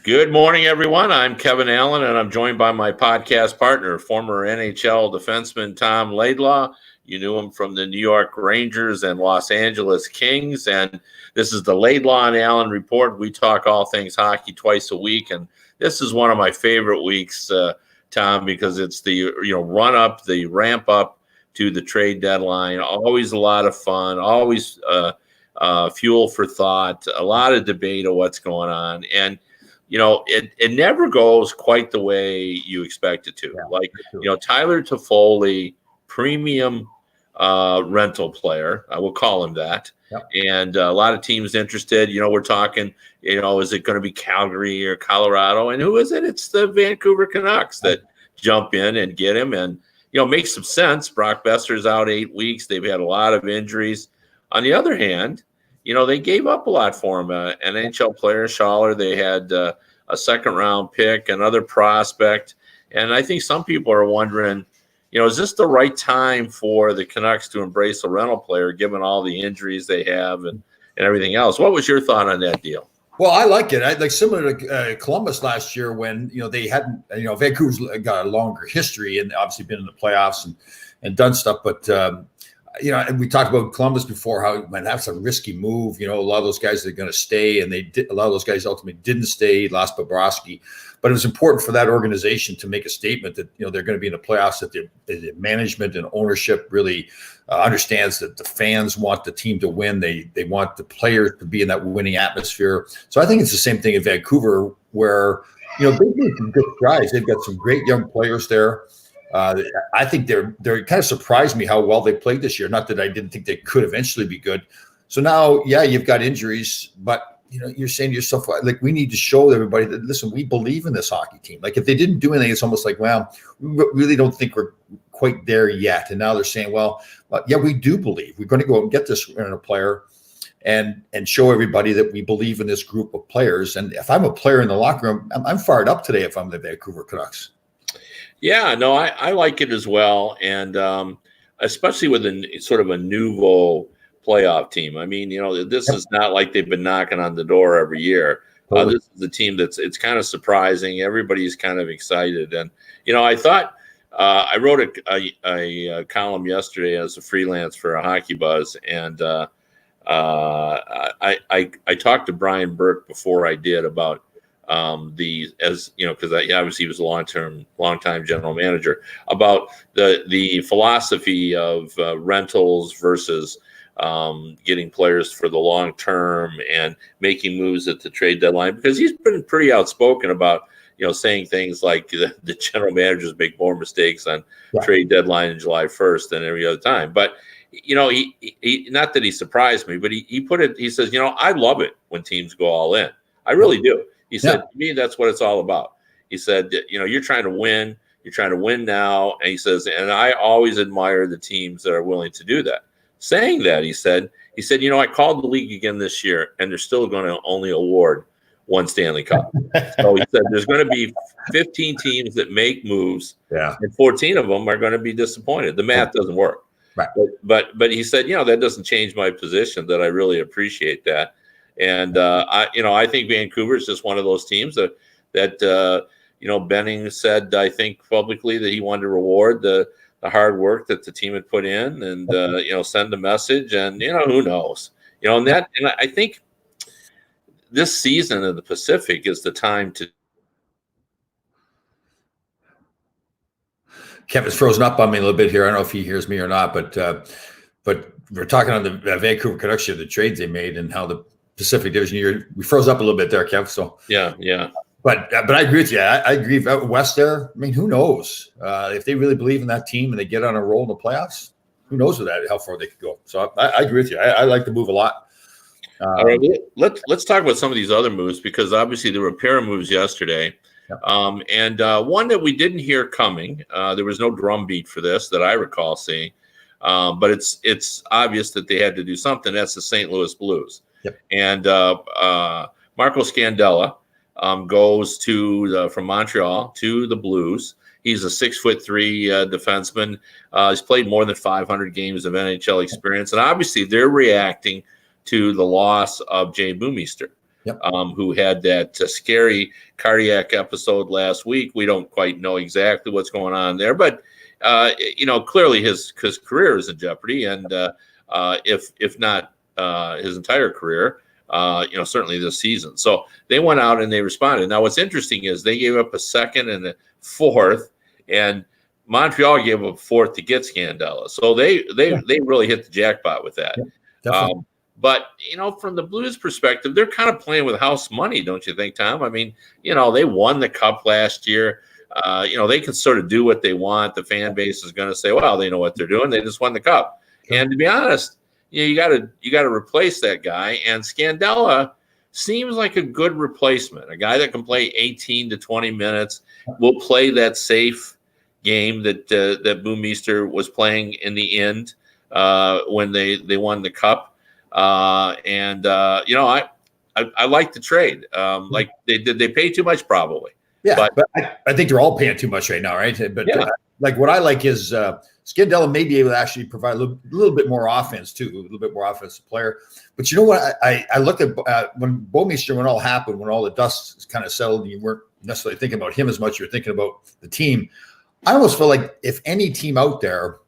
Good morning, everyone. I'm Kevin Allen, and I'm joined by my podcast partner, former NHL defenseman Tom Laidlaw. You knew him from the New York Rangers and Los Angeles Kings. And this is the Laidlaw and Allen Report. We talk all things hockey twice a week. And this is one of my favorite weeks, Tom, because it's the run up, the ramp up to the trade deadline. Always a lot of fun, always fuel for thought, a lot of debate of what's going on. And it never goes quite the way you expect it to. Yeah, Tyler Toffoli, premium rental player, I will call him that. Yep. And a lot of teams interested. We're talking, is it going to be Calgary or Colorado? And who is it? It's the Vancouver Canucks that jump in and get him. And, makes some sense. Brock Besser's out 8 weeks. They've had a lot of injuries. On the other hand, they gave up a lot for him. An NHL player, Schaller, they had a second-round pick, another prospect. And I think some people are wondering, is this the right time for the Canucks to embrace a rental player, given all the injuries they have and everything else? What was your thought on that deal? Well, I like it. I like similar to Columbus last year when, they hadn't, Vancouver's got a longer history and obviously been in the playoffs and done stuff. But, and we talked about Columbus before, how that's a risky move. A lot of those guys are going to stay, and a lot of those guys ultimately didn't stay, lost Bobrovsky. But it was important for that organization to make a statement that, they're going to be in the playoffs, that the management and ownership really understands that the fans want the team to win. They want the players to be in that winning atmosphere. So I think it's the same thing in Vancouver, where, they need some good guys. They've got some great young players there. I think they're kind of surprised me how well they played this year. Not that I didn't think they could eventually be good. So now, yeah, you've got injuries, but you're saying to yourself, like, we need to show everybody that, listen, we believe in this hockey team. Like, if they didn't do anything, it's almost like, well, we really don't think we're quite there yet. And now they're saying, well, yeah, we do believe. We're going to go out and get this player and show everybody that we believe in this group of players. And if I'm a player in the locker room, I'm fired up today if I'm the Vancouver Canucks. Yeah, no, I like it as well. And especially with a sort of a nouveau playoff team. I mean, this is not like they've been knocking on the door every year. This is the team it's kind of surprising. Everybody's kind of excited. And, I thought I wrote a column yesterday as a freelance for a Hockey Buzz. And I talked to Brian Burke before I did about because obviously he was a long-time general manager, about the philosophy of rentals versus getting players for the long term and making moves at the trade deadline, because he's been pretty outspoken about saying things like the general managers make more mistakes on trade deadline in July 1st than every other time. But he not that he surprised me, but he says, I love it when teams go all in. I really do. He said, to me, that's what it's all about. He said, you're trying to win. You're trying to win now. And he says, and I always admire the teams that are willing to do that. Saying that, he said, I called the league again this year, and they're still going to only award one Stanley Cup. So he said, there's going to be 15 teams that make moves, and 14 of them are going to be disappointed. The math doesn't work. Right. But he said, that doesn't change my position, that I really appreciate that. And I think Vancouver is just one of those teams that Benning said, I think publicly, that he wanted to reward the hard work that the team had put in, and send a message, and who knows, and I think this season of the Pacific is the time to. Kevin's frozen up on me a little bit here. I don't know if he hears me or not, but we're talking on the Vancouver Canucks, the trades they made, and how the Pacific Division, we froze up a little bit there, Kev. So yeah. But I agree with you. I agree. Out west there, I mean, who knows if they really believe in that team and they get on a roll in the playoffs? Who knows how far they could go? So I agree with you. I like the move a lot. All right, let's talk about some of these other moves, because obviously there were a pair of moves yesterday, and one that we didn't hear coming. There was no drumbeat for this that I recall seeing, but it's obvious that they had to do something. That's the St. Louis Blues, and Marco Scandella goes from Montreal to the Blues. He's a 6'3" defenseman. He's played more than 500 games of NHL experience, and obviously they're reacting to the loss of Jay Bouwmeester. Yep. who had that scary cardiac episode last week. We don't quite know exactly what's going on there, but clearly his career is in jeopardy, and if not his entire career, certainly this season. So they went out and they responded. Now, what's interesting is they gave up a second and a fourth, and Montreal gave up a fourth to get Scandella. So they really hit the jackpot with that. Yeah, but from the Blues' perspective, they're kind of playing with house money, don't you think, Tom? I mean, they won the Cup last year. They can sort of do what they want. The fan base is going to say, well, they know what they're doing. They just won the Cup. Sure. And to be honest, you got to replace that guy. And Scandella seems like a good replacement, a guy that can play 18 to 20 minutes, will play that safe game that Bouwmeester was playing in the end when they won the Cup. I like the trade. Like they pay too much probably. Yeah, but I think they're all paying too much right now, right? But yeah. Like what I like is Scandella may be able to actually provide a little bit more offense too, a little bit more offensive player. But you know what? I look at when Bouwmeester, when all happened, when all the dust kind of settled, and you weren't necessarily thinking about him as much. You're thinking about the team. I almost feel like if any team out there,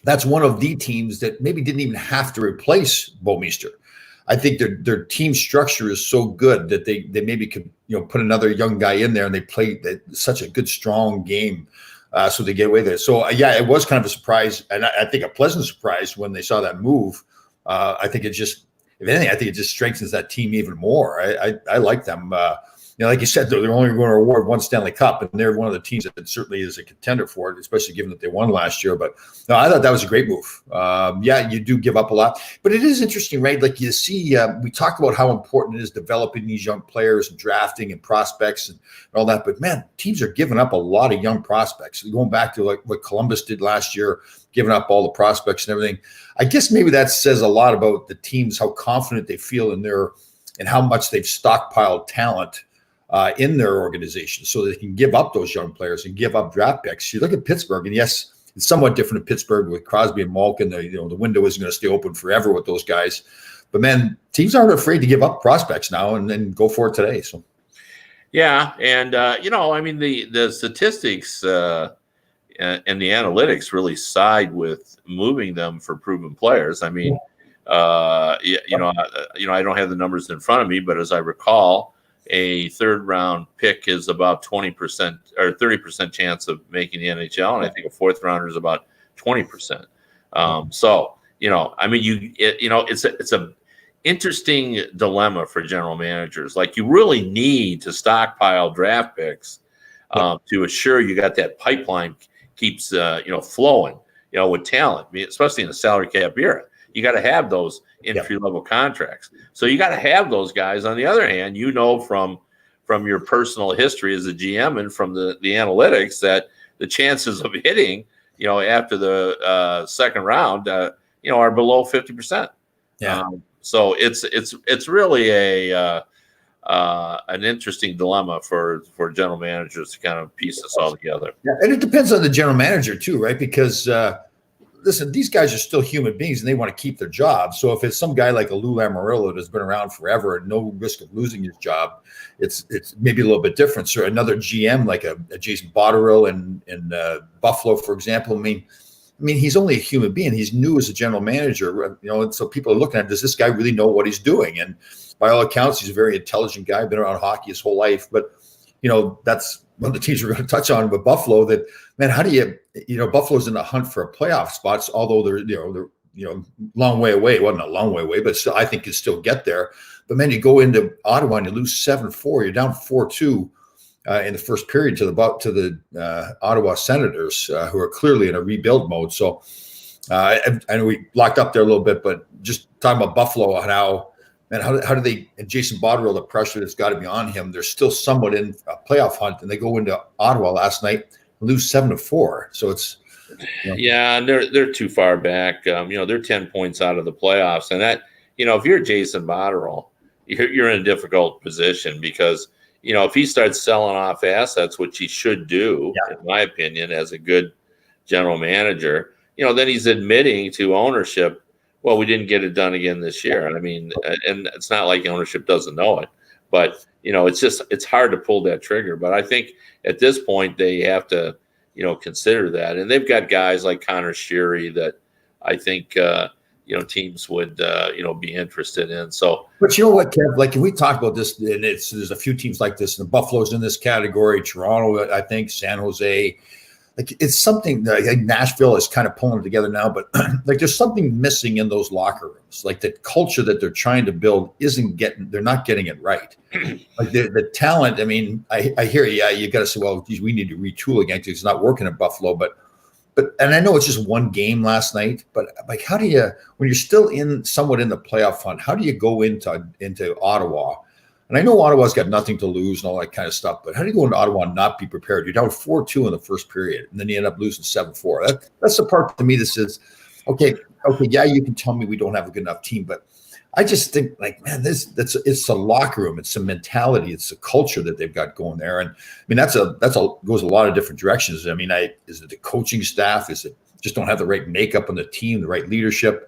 that's one of the teams that maybe didn't even have to replace Bouwmeester. I think their team structure is so good that they maybe could put another young guy in there, and they play such a good strong game, so they get away there. So it was kind of a surprise, and I think a pleasant surprise when they saw that move. I think it just, if anything, I think it just strengthens that team even more. I like them. Like you said, they're only going to award one Stanley Cup, and they're one of the teams that certainly is a contender for it, especially given that they won last year. But no, I thought that was a great move. You do give up a lot, but it is interesting, right? Like you see, we talked about how important it is developing these young players and drafting and prospects and all that. But man, teams are giving up a lot of young prospects. Going back to like what Columbus did last year, giving up all the prospects and everything. I guess maybe that says a lot about the teams, how confident they feel in and how much they've stockpiled talent in their organization, so they can give up those young players and give up draft picks. You look at Pittsburgh, and yes, it's somewhat different in Pittsburgh with Crosby and Malkin. The window isn't going to stay open forever with those guys. But man, teams aren't afraid to give up prospects now and then go for it today. So, yeah, and I mean the statistics and the analytics really side with moving them for proven players. I mean, I don't have the numbers in front of me, but as I recall, a third-round pick is about 20% or 30% chance of making the NHL, and I think a fourth rounder is about 20%. So, I mean, it's a interesting dilemma for general managers. Like, you really need to stockpile draft picks to assure you got that pipeline keeps flowing, with talent, especially in the salary cap era. You got to have those entry-level contracts. So you got to have those guys. On the other hand, from your personal history as a GM and from the analytics that the chances of hitting, after the second round, are below 50%. Yeah. So it's really an interesting dilemma for general managers to kind of piece this all together. Yeah, and it depends on the general manager too, right? Because listen, these guys are still human beings and they want to keep their job. So if it's some guy like a Lou Lamoriello that's been around forever and no risk of losing his job, it's maybe a little bit different. So another GM like a Jason Botterill in Buffalo, for example, I mean, he's only a human being. He's new as a general manager, and so people are looking at, does this guy really know what he's doing? And by all accounts, he's a very intelligent guy, been around hockey his whole life. But, that's one of the teams we're going to touch on with Buffalo, that, man, how do Buffalo's in a hunt for a playoff spots, although they're long way away. It wasn't a long way away, but still, I think you still get there. But man, you go into Ottawa and you lose 7-4, you're down 4-2 in the first period to the Ottawa Senators, who are clearly in a rebuild mode. So I know we locked up there a little bit, but just talking about Buffalo and how do they, and Jason Botterill, the pressure that's got to be on him, they're still somewhat in a playoff hunt, and they go into Ottawa last night and lose 7-4. So it's yeah, and they're too far back. They're 10 points out of the playoffs, and that, if you're Jason Botterill, you're in a difficult position because if he starts selling off assets, which he should do, in my opinion, as a good general manager, then he's admitting to ownership, well, we didn't get it done again this year. I mean, and it's not like ownership doesn't know it. But it's hard to pull that trigger. But I think at this point they have to consider that, and they've got guys like Connor Sheary that I think teams would be interested in. So, but you know what, Kev? Like we talked about this, and there's a few teams like this. And the Buffalo's in this category. Toronto, I think, San Jose. Like it's something that I think Nashville is kind of pulling together now, but like there's something missing in those locker rooms. Like the culture that they're trying to build they're not getting it right. Like the talent. I mean, I hear you got to say, well, geez, we need to retool again because it's not working at Buffalo, but and I know it's just one game last night, but like how do you, when you're still somewhat in the playoff hunt, how do you go into Ottawa? And I know Ottawa's got nothing to lose and all that kind of stuff, but how do you go into Ottawa and not be prepared? You're down 4-2 in the first period, and then you end up losing 7-4. That's the part to me that says, okay, yeah, you can tell me we don't have a good enough team, but I just think, like, man, it's the locker room, it's the mentality, it's the culture that they've got going there, and I mean goes a lot of different directions. I mean, is it the coaching staff? Is it just don't have the right makeup on the team, the right leadership?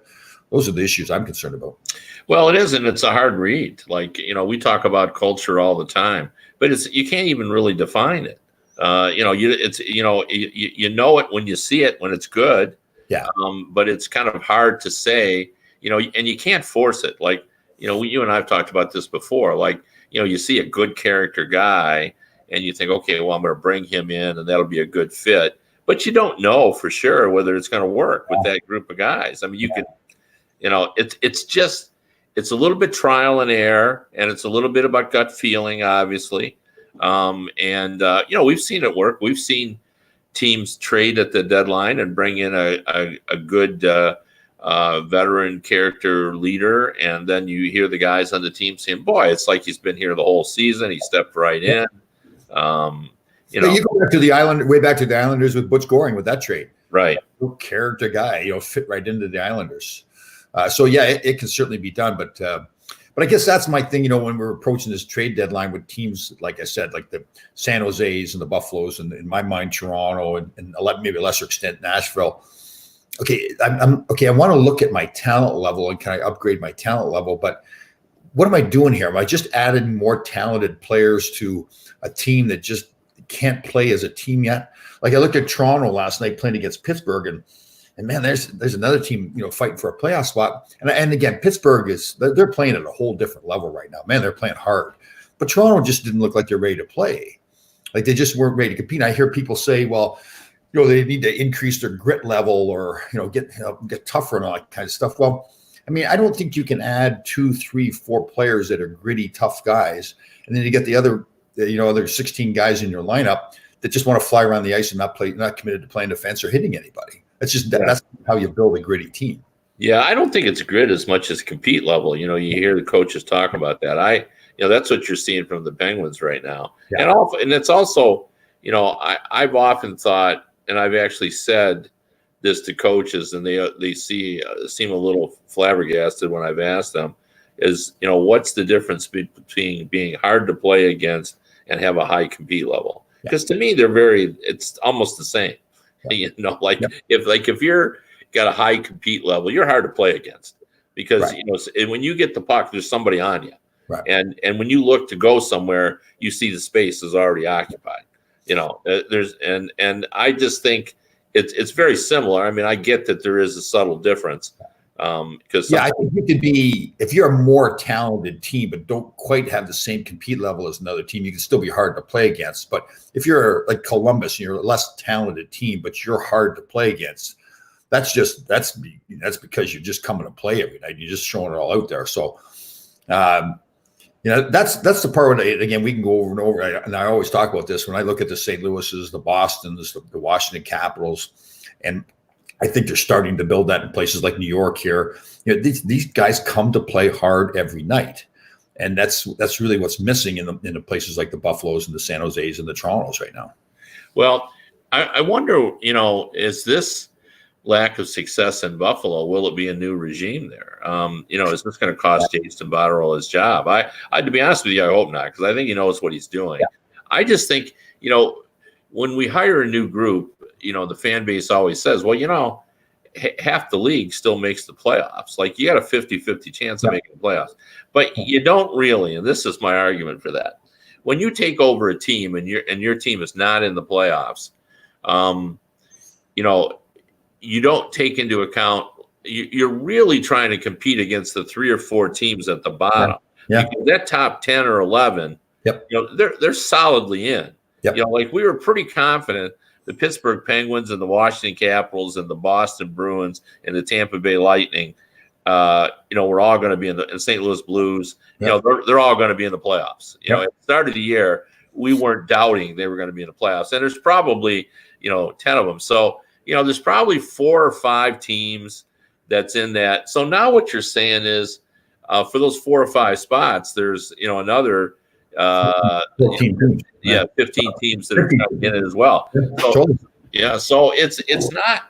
Those are the issues I'm concerned about. Well, it is, and it's a hard read. Like, we talk about culture all the time, but you can't even really define it. You know it when you see it, when it's good. Yeah. But it's kind of hard to say, and you can't force it. Like, you and I've talked about this before. Like, you see a good character guy and you think, okay, well, I'm going to bring him in and that'll be a good fit. But you don't know for sure whether it's going to work with that group of guys. I mean, you could, it's a little bit trial and error, and it's a little bit about gut feeling, obviously. We've seen it work. We've seen teams trade at the deadline and bring in a good veteran character leader, and then you hear the guys on the team saying, "Boy, it's like he's been here the whole season. He stepped right in." You go back to the Islanders with Butch Goring with that trade, right? Character guy, fit right into the Islanders. So yeah, it can certainly be done, but I guess that's my thing. When we're approaching this trade deadline with teams, like I said, like the San Jose's and the Buffaloes, and in my mind, Toronto, and maybe a lesser extent Nashville. Okay, I want to look at my talent level and can I upgrade my talent level? But what am I doing here? Am I just adding more talented players to a team that just can't play as a team yet? Like I looked at Toronto last night playing against Pittsburgh, and man, there's another team, fighting for a playoff spot. And again, Pittsburgh they're playing at a whole different level right now. Man, they're playing hard. But Toronto just didn't look like they're ready to play. Like they just weren't ready to compete. And I hear people say, well, they need to increase their grit level or, get tougher and all that kind of stuff. Well, I mean, I don't think you can add 2, 3, 4 players that are gritty, tough guys. And then you get the other 16 guys in your lineup that just want to fly around the ice and not committed to playing defense or hitting anybody. That's how you build a gritty team. Yeah, I don't think it's grit as much as compete level. You hear the coaches talk about that. That's what you're seeing from the Penguins right now. Yeah. And it's also, I've often thought, and I've actually said this to coaches, and they seem a little flabbergasted when I've asked them, is, what's the difference between being hard to play against and have a high compete level? Because to me, it's almost the same. If you're got a high compete level, you're hard to play against because when you get the puck, there's somebody on you, right? And when you look to go somewhere, you see the space is already occupied. And I just think it's very similar. I mean, I get that there is a subtle difference. Because I think you could be, if you're a more talented team but don't quite have the same compete level as another team, you can still be hard to play against. But if you're like Columbus and you're a less talented team but you're hard to play against, that's because you're just coming to play every night. You're just showing it all out there. So that's the part where, again, we can go over and over, and I always talk about this when I look at the St. Louis's, the Bostons, the Washington Capitals, and I think they're starting to build that in places like New York here. These guys come to play hard every night. And that's really what's missing in the places like the Buffaloes and the San Jose's and the Torontos right now. Well, I wonder, is this lack of success in Buffalo, will it be a new regime there? Is this going to cost Jason Botterill his job? I to be honest with you, I hope not, because I think he knows what he's doing. Yeah. I just think, when we hire a new group, the fan base always says, well, half the league still makes the playoffs. Like you got a 50-50 chance of making the playoffs, but you don't really. And this is my argument for that. When you take over a team and your team is not in the playoffs, you don't take into account. You're really trying to compete against the 3 or 4 teams at the bottom. Yeah. Because that top 10 or 11, they're solidly in. Like we were pretty confident the Pittsburgh Penguins and the Washington Capitals and the Boston Bruins and the Tampa Bay Lightning, we're all going to be in the St. Louis Blues. They're all going to be in the playoffs. At the start of the year, we weren't doubting they were going to be in the playoffs. And there's probably, 10 of them. So, there's probably 4 or 5 teams that's in that. So now what you're saying is for those 4 or 5 spots, there's, another 15 teams. 15 teams that are in it as well. So it's not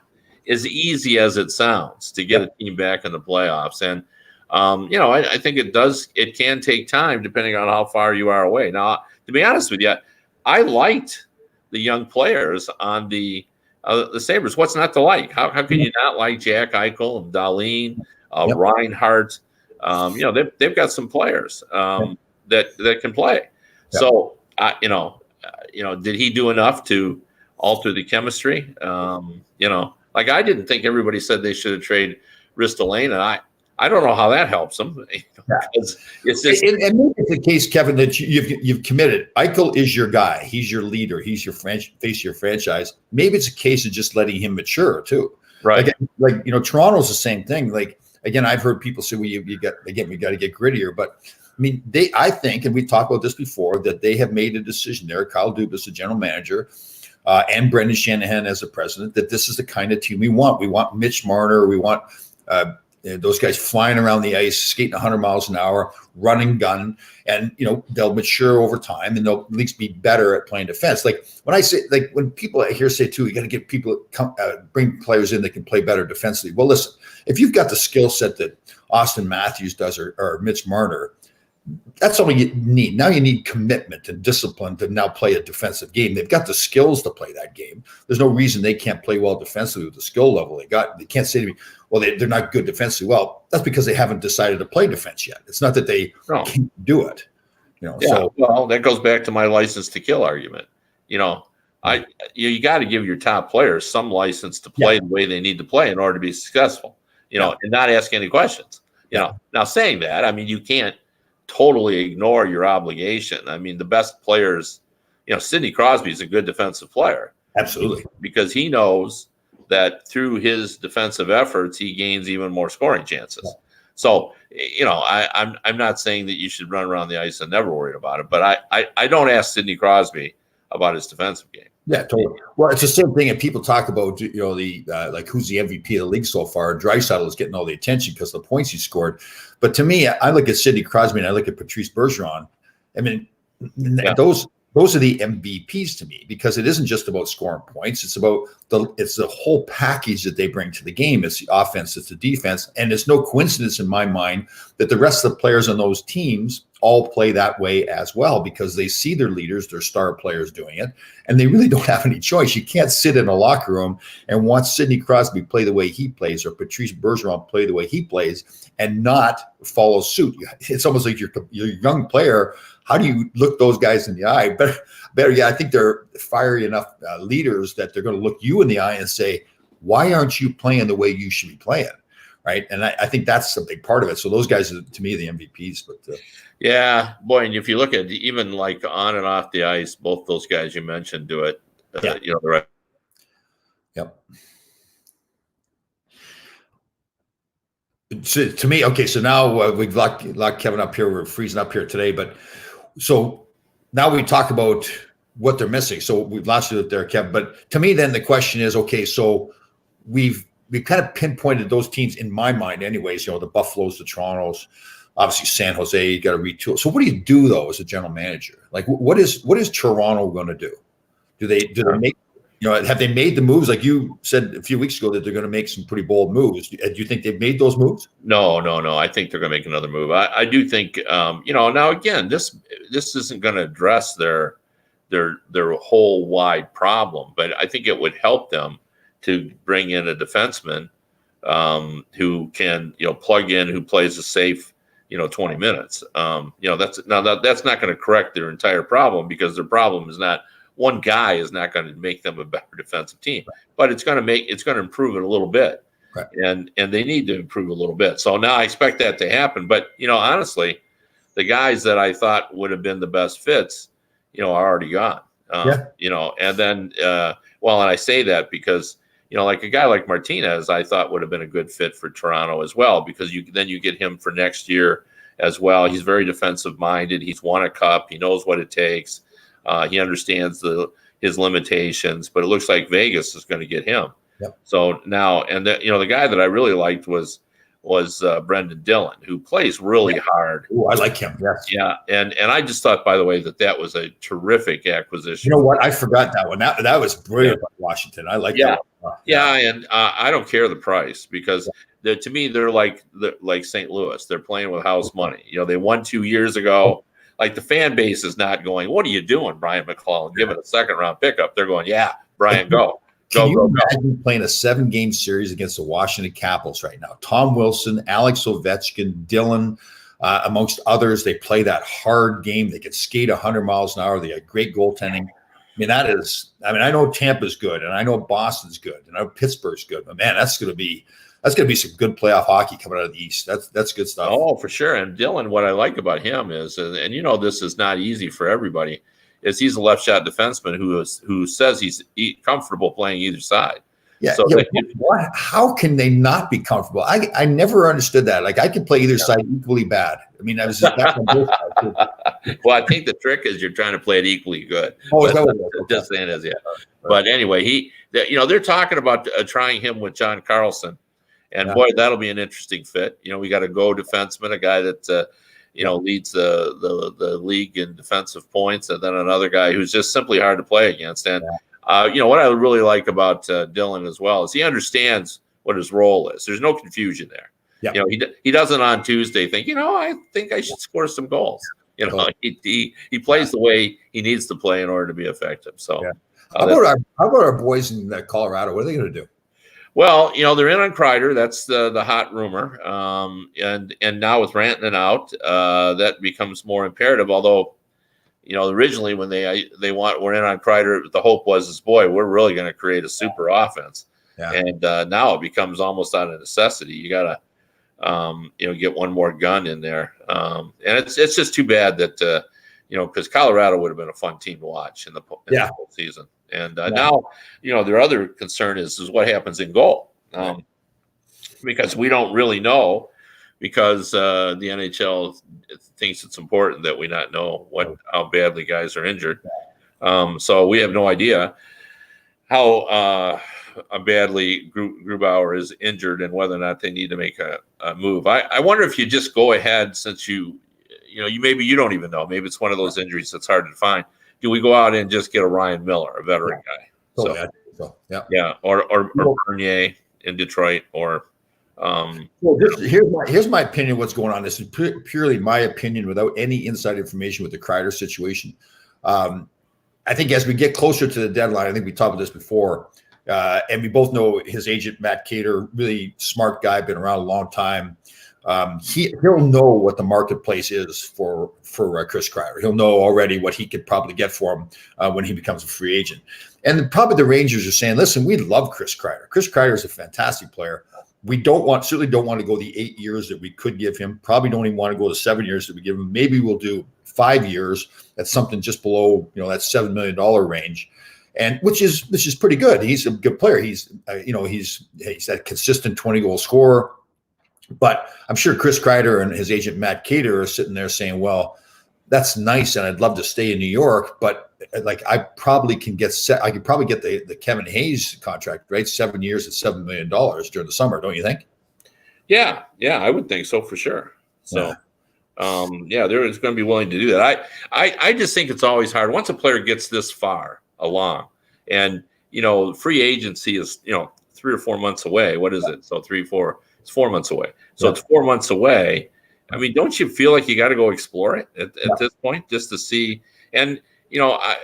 as easy as it sounds to get a team back in the playoffs. And, I think it can take time depending on how far you are away. Now, to be honest with you, I liked the young players on the Sabres. What's not to like? How can you not like Jack Eichel and Dahlin, Reinhart? They've got some players that can play. So, did he do enough to alter the chemistry? Like I didn't think everybody said they should have traded Ristolainen, and I don't know how that helps them. It's just, and maybe it's the case, Kevin, that you've committed. Eichel is your guy. He's your leader. He's your face of your franchise. Maybe it's a case of just letting him mature too. Right. Like Toronto's the same thing. Like again, I've heard people say, "Well, we got to get grittier." But I mean, I think, and we've talked about this before, that they have made a decision there. Kyle Dubas, the general manager, and Brendan Shanahan as the president, that this is the kind of team we want. We want Mitch Marner. We want those guys flying around the ice, skating 100 miles an hour, running gun, and they'll mature over time, and they'll at least be better at playing defense. Like when I say, like when people here say too, you got to get people bring players in that can play better defensively. Well, listen, if you've got the skill set that Austin Matthews does or Mitch Marner, that's all you need. Now you need commitment and discipline to now play a defensive game. They've got the skills to play that game. There's no reason they can't play well defensively with the skill level they got. They can't say to me, well, they're not good defensively. Well, that's because they haven't decided to play defense yet. It's not that they can't do it. Well, that goes back to my license to kill argument. You got to give your top players some license to play the way they need to play in order to be successful, and not ask any questions. Now saying that, I mean, you can't totally ignore your obligation. I mean, the best players, Sidney Crosby is a good defensive player. Absolutely. Because he knows that through his defensive efforts, he gains even more scoring chances. So, I'm not saying that you should run around the ice and never worry about it, but I don't ask Sidney Crosby about his defensive game. Yeah, totally. Well, it's the same thing. And people talk about, the like who's the MVP of the league so far. Draisaitl is getting all the attention because of the points he scored. But to me, I look at Sidney Crosby and I look at Patrice Bergeron. I mean, those are the MVPs to me, because it isn't just about scoring points. It's about it's the whole package that they bring to the game. It's the offense, it's the defense. And it's no coincidence in my mind that the rest of the players on those teams all play that way as well, because they see their leaders, their star players doing it, and they really don't have any choice. You can't sit in a locker room and watch Sidney Crosby play the way he plays or Patrice Bergeron play the way he plays and not follow suit. It's almost like you're a young player. How do you look those guys in the eye? Better, I think they're fiery enough leaders that they're going to look you in the eye and say, why aren't you playing the way you should be playing? Right. And I think that's a big part of it. So those guys are, to me, the MVPs. But yeah, boy. And if you look at even like on and off the ice, both those guys you mentioned do it, the right. Yep. So, to me, okay, so now we've locked Kevin up here. We're freezing up here today. But so now we talk about what they're missing. So we've lost you there, Kevin. But to me, then the question is, okay, so we've kind of pinpointed those teams in my mind anyways, the Buffaloes, the Torontos, obviously San Jose, you got to retool. So what do you do though as a general manager? Like what is Toronto going to do? Do they make, have they made the moves? Like you said a few weeks ago that they're going to make some pretty bold moves. Do you think they've made those moves? No. I think they're going to make another move. I do think, now again, this isn't going to address their whole wide problem, but I think it would help them to bring in a defenseman who can, plug in, who plays a safe, 20 minutes. That's not going to correct their entire problem, because their problem is not one guy is not going to make them a better defensive team, but it's going to improve it a little bit. Right. And they need to improve a little bit. So now I expect that to happen. But, honestly, the guys that I thought would have been the best fits, are already gone. And then, and I say that because, like a guy like Martinez, I thought would have been a good fit for Toronto as well, because you get him for next year as well. He's very defensive minded. He's won a cup. He knows what it takes. He understands his limitations, but it looks like Vegas is going to get him. Yep. So now, and the guy that I really liked was Brendan Dillon, who plays really hard. Ooh, I like him. Yes. Yeah, and I just thought, by the way, that was a terrific acquisition. You know what? I forgot that one. That was brilliant by Washington. I like that one. And I don't care the price, because to me they're like St. Louis. They're playing with house money. They won 2 years ago. Like, the fan base is not going, "What are you doing, Brian McClellan? Give it a second-round pickup." They're going, "Yeah, Brian, go." Can you imagine playing a 7-game series against the Washington Capitals right now? Tom Wilson, Alex Ovechkin, Dillon, amongst others. They play that hard game. They can skate 100 miles an hour. They got great goaltending. I know Tampa's good, and I know Boston's good, and I know Pittsburgh's good. But man, that's gonna be some good playoff hockey coming out of the East. That's good stuff. Oh, for sure. And Dillon, what I like about him is, and this is not easy for everybody, is he's a left shot defenseman who says he's comfortable playing either side. Yeah. So how can they not be comfortable? I never understood that. Like, I could play either side equally bad. I was just back on both sides. Well, I think the trick is you're trying to play it equally good. Oh, just saying as yeah. But anyway, they're talking about trying him with John Carlson, and boy, that'll be an interesting fit. We got a go defenseman, a guy that leads the league in defensive points, and then another guy who's just simply hard to play against. And what I really like about Dillon as well is he understands what his role is. There's no confusion there. Yeah. He doesn't on Tuesday think, I think I should score some goals. He plays the way he needs to play in order to be effective. So, how about our boys in Colorado? What are they going to do? Well, they're in on Kreider. That's the hot rumor. And now with Rantanen out, that becomes more imperative. Although, originally when we're in on Kreider, the hope was, boy, we're really going to create a super offense. Yeah. And now it becomes almost out of necessity. You got to, get one more gun in there. And it's just too bad that, because Colorado would have been a fun team to watch in the postseason. And now, their other concern is what happens in goal, because we don't really know, because the NHL thinks it's important that we not know how badly guys are injured. So we have no idea how badly Grubauer is injured and whether or not they need to make a move. I wonder if you just go ahead, since maybe you don't even know. Maybe it's one of those injuries that's hard to find. Do we go out and just get a Ryan Miller, a veteran guy? Or Bernier in Detroit, or here's my opinion. What's going on? This is purely my opinion, without any inside information with the Kreider situation. I think as we get closer to the deadline, I think we talked about this before, and we both know his agent Matt Cater, really smart guy, been around a long time. He'll know what the marketplace is for Chris Kreider. He'll know already what he could probably get for him when he becomes a free agent. And probably the Rangers are saying, listen, we love Chris Kreider. Chris Kreider is a fantastic player. We certainly don't want to go the 8 years that we could give him. Probably don't even want to go the 7 years that we give him. Maybe we'll do 5 years. That's something just below, that $7 million range. And which is pretty good. He's a good player. He's that consistent 20-goal scorer. But I'm sure Chris Kreider and his agent Matt Cater are sitting there saying, well, that's nice, and I'd love to stay in New York, but I probably can get I could probably get the Kevin Hayes contract, right? 7 years at $7 million during the summer, don't you think? Yeah, I would think so for sure. So they're going to be willing to do that. I just think it's always hard once a player gets this far along, and free agency is 3 or 4 months away. What is it? So 3, 4. It's 4 months away. So it's 4 months away. I mean, don't you feel like you got to go explore it at this point just to see? And, I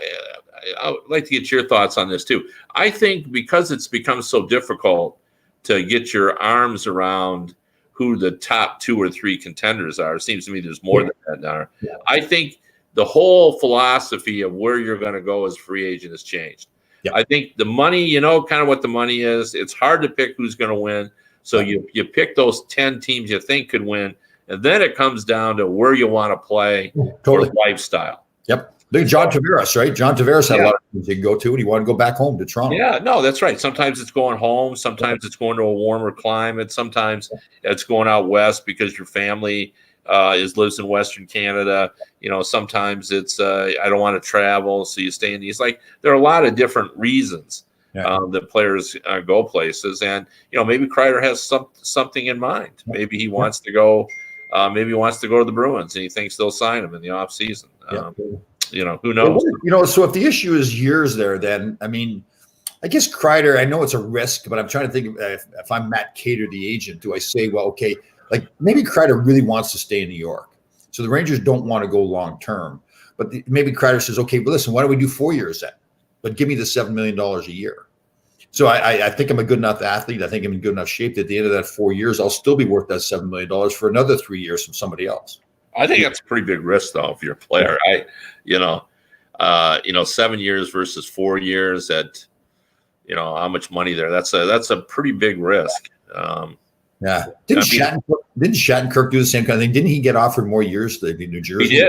would like to get your thoughts on this too. I think because it's become so difficult to get your arms around who the top 2 or 3 contenders are. It seems to me there's more than that now. Yeah. I think the whole philosophy of where you're going to go as a free agent has changed. Yeah. I think the money, you know, kind of what the money is. It's hard to pick who's going to win. So you pick those 10 teams you think could win, and then it comes down to where you want to play Totally. or lifestyle. Yep. Look at John Tavares, right? John Tavares had a lot of things he could go to, and he wanted to go back home to Toronto. Yeah, no, that's right. Sometimes it's going home. Sometimes it's going to a warmer climate. Sometimes it's going out west because your family lives in Western Canada. You know, sometimes it's I don't want to travel, so you stay in these. Like, there are a lot of different reasons that players go places, and you know, maybe Kreider has something in mind. Maybe he wants to go. Maybe he wants to go to the Bruins, and he thinks they'll sign him in the off season. You know, who knows? You know, so if the issue is years there, then I mean, I guess Kreider, I know it's a risk, but I'm trying to think if I'm Matt Cater, the agent, do I say, well, okay, like maybe Kreider really wants to stay in New York, so the Rangers don't want to go long term, but maybe Kreider says, okay, but listen, why don't we do 4 years then? But give me the $7 million a year. So I think I'm a good enough athlete. I think I'm in good enough shape that at the end of that 4 years, I'll still be worth that $7 million for another 3 years from somebody else. I think that's a pretty big risk, though, if you're a player. 7 years versus 4 years at, you know, how much money there. That's a pretty big risk. Yeah. Didn't Shattenkirk do the same kind of thing? Didn't he get offered more years to New Jersey?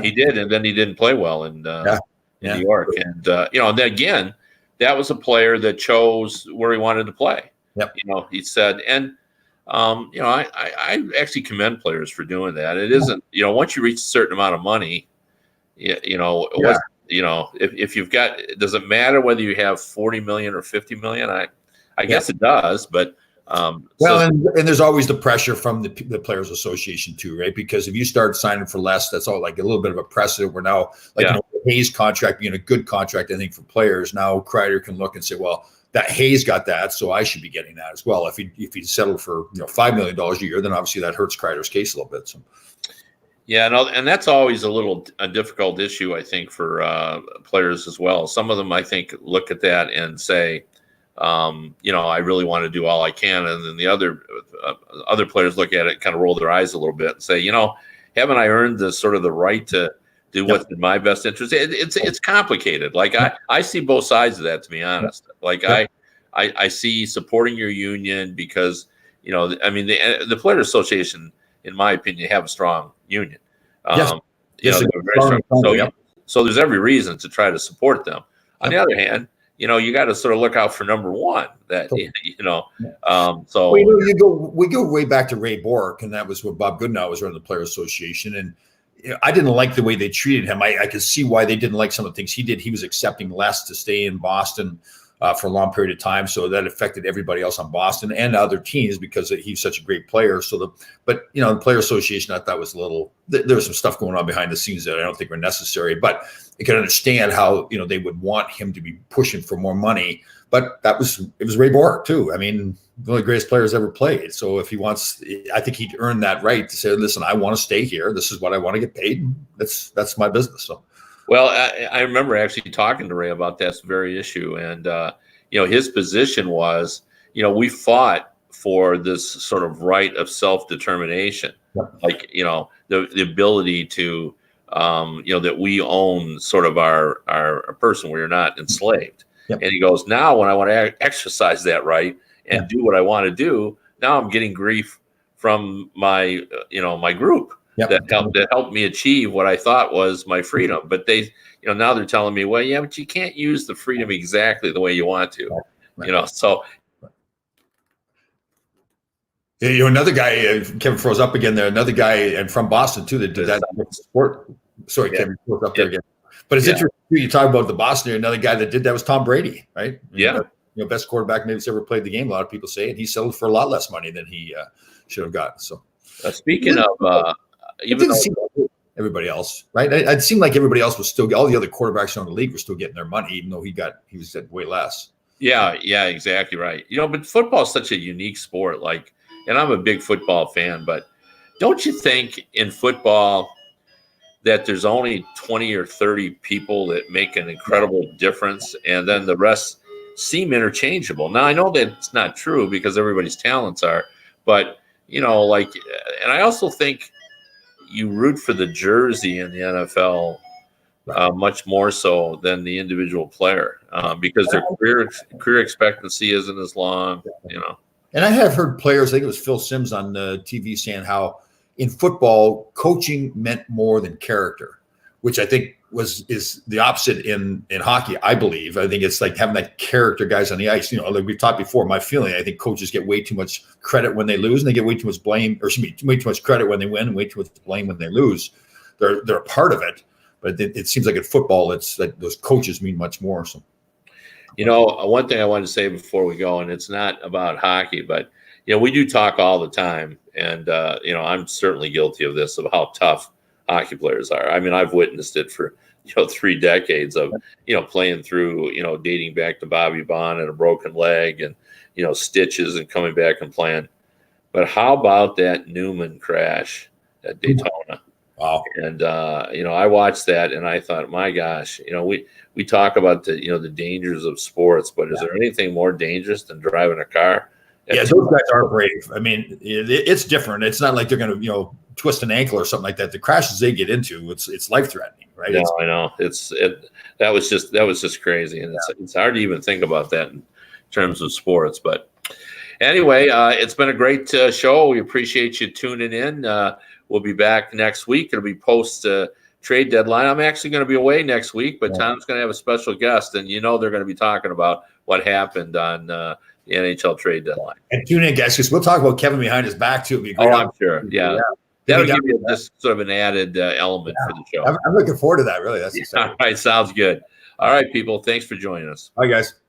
He did, and then he didn't play well in New York. And and then again, that was a player that chose where he wanted to play. Yep. You know, he said, and I actually commend players for doing that. It isn't, you know, once you reach a certain amount of money, if you've got, does it matter whether you have 40 million or 50 million? I guess it does, but and there's always the pressure from the Players Association too, right? Because if you start signing for less, that's all like a little bit of a precedent. We're now the Hayes contract being a good contract, I think, for players. Now Kreider can look and say, well, that Hayes got that, so I should be getting that as well. If he settled for $5 million a year, then obviously that hurts Kreider's case a little bit. So. Yeah, no, and that's always a difficult issue, I think, for players as well. Some of them, I think, look at that and say, I really want to do all I can, and then the other players look at it, kind of roll their eyes a little bit, and say, haven't I earned the right to do what's in my best interest? It's complicated. Like I see both sides of that, to be honest. Like I see supporting your union because the Players Association, in my opinion, have a strong union. They're very strong. So there's every reason to try to support them. On the other hand, you got to sort of look out for number one. That So we go way back to Ray Bork, and that was when Bob Goodenow was running the Players Association, and I didn't like the way they treated him. I could see why they didn't like some of the things he did. He was accepting less to stay in Boston for a long period of time, so that affected everybody else on Boston and other teams because he's such a great player. But the Player Association, I thought was a little. There was some stuff going on behind the scenes that I don't think were necessary. But I can understand how they would want him to be pushing for more money. But it was Ray Bork too. I mean, one of the greatest players ever played. So if he wants, I think he'd earn that right to say, listen, I want to stay here. This is what I want to get paid. That's my business. So. Well, I remember actually talking to Ray about that very issue, and his position was, we fought for this sort of right of self-determination, like the ability to, that we own sort of our person. We're not enslaved. Yep. And he goes, now when I want to exercise that right and do what I want to do, now I'm getting grief from my my group. That helped me achieve what I thought was my freedom. But they, now they're telling me, well, yeah, but you can't use the freedom exactly the way you want to, so. Another guy, Kevin froze up again there, another guy and from Boston too, that did that sport. Sorry, Kevin froze up there again. But it's interesting, you talk about the Boston, another guy that did that was Tom Brady, right? Yeah. Best quarterback maybe that's ever played the game, a lot of people say, and he settled for a lot less money than he should have gotten. So speaking of everybody else, right? It seemed like everybody else was still, all the other quarterbacks around the league were still getting their money, even though he was at way less. Yeah, exactly right. But football is such a unique sport. Like, and I'm a big football fan, but don't you think in football that there's only 20 or 30 people that make an incredible difference, and then the rest seem interchangeable. Now I know that it's not true because everybody's talents are, but like, and I also think you root for the jersey in the NFL much more so than the individual player because their career expectancy isn't as long. And I have heard players, I think it was Phil Simms on TV, saying how in football coaching meant more than character, which I think is the opposite in hockey. I believe. I think it's like having that character guys on the ice. Like we've talked before. My feeling, I think coaches get way too much credit when they lose, and they get way too much blame, or excuse me, way too much credit when they win, and way too much blame when they lose. They're a part of it, but it seems like in football, it's like those coaches mean much more. So, one thing I wanted to say before we go, and it's not about hockey, but we do talk all the time, and I'm certainly guilty of this, of how tough hockey players are. I mean, I've witnessed it for 3 decades of playing through dating back to Bobby Bond and a broken leg and stitches and coming back and playing. But how about that Newman crash at Daytona? Wow. And I watched that and I thought, my gosh, we talk about the the dangers of sports, but is there anything more dangerous than driving a car? Yeah, those guys are brave. I mean, it's different. It's not like they're going to, twist an ankle or something like that. The crashes they get into, it's life threatening, right? No, I know. That was just crazy, and it's hard to even think about that in terms of sports. But anyway, it's been a great show. We appreciate you tuning in. We'll be back next week. It'll be post trade deadline. I'm actually going to be away next week, but Tom's going to have a special guest, and they're going to be talking about what happened on the NHL trade deadline. And tune in, guys, because we'll talk about Kevin behind his back too. It'll be great. Oh, I'm sure. Yeah. That'll give you just sort of an added element for the show. I'm looking forward to that. Really, that's exciting. All right, sounds good. All right, people. Thanks for joining us. Bye, guys.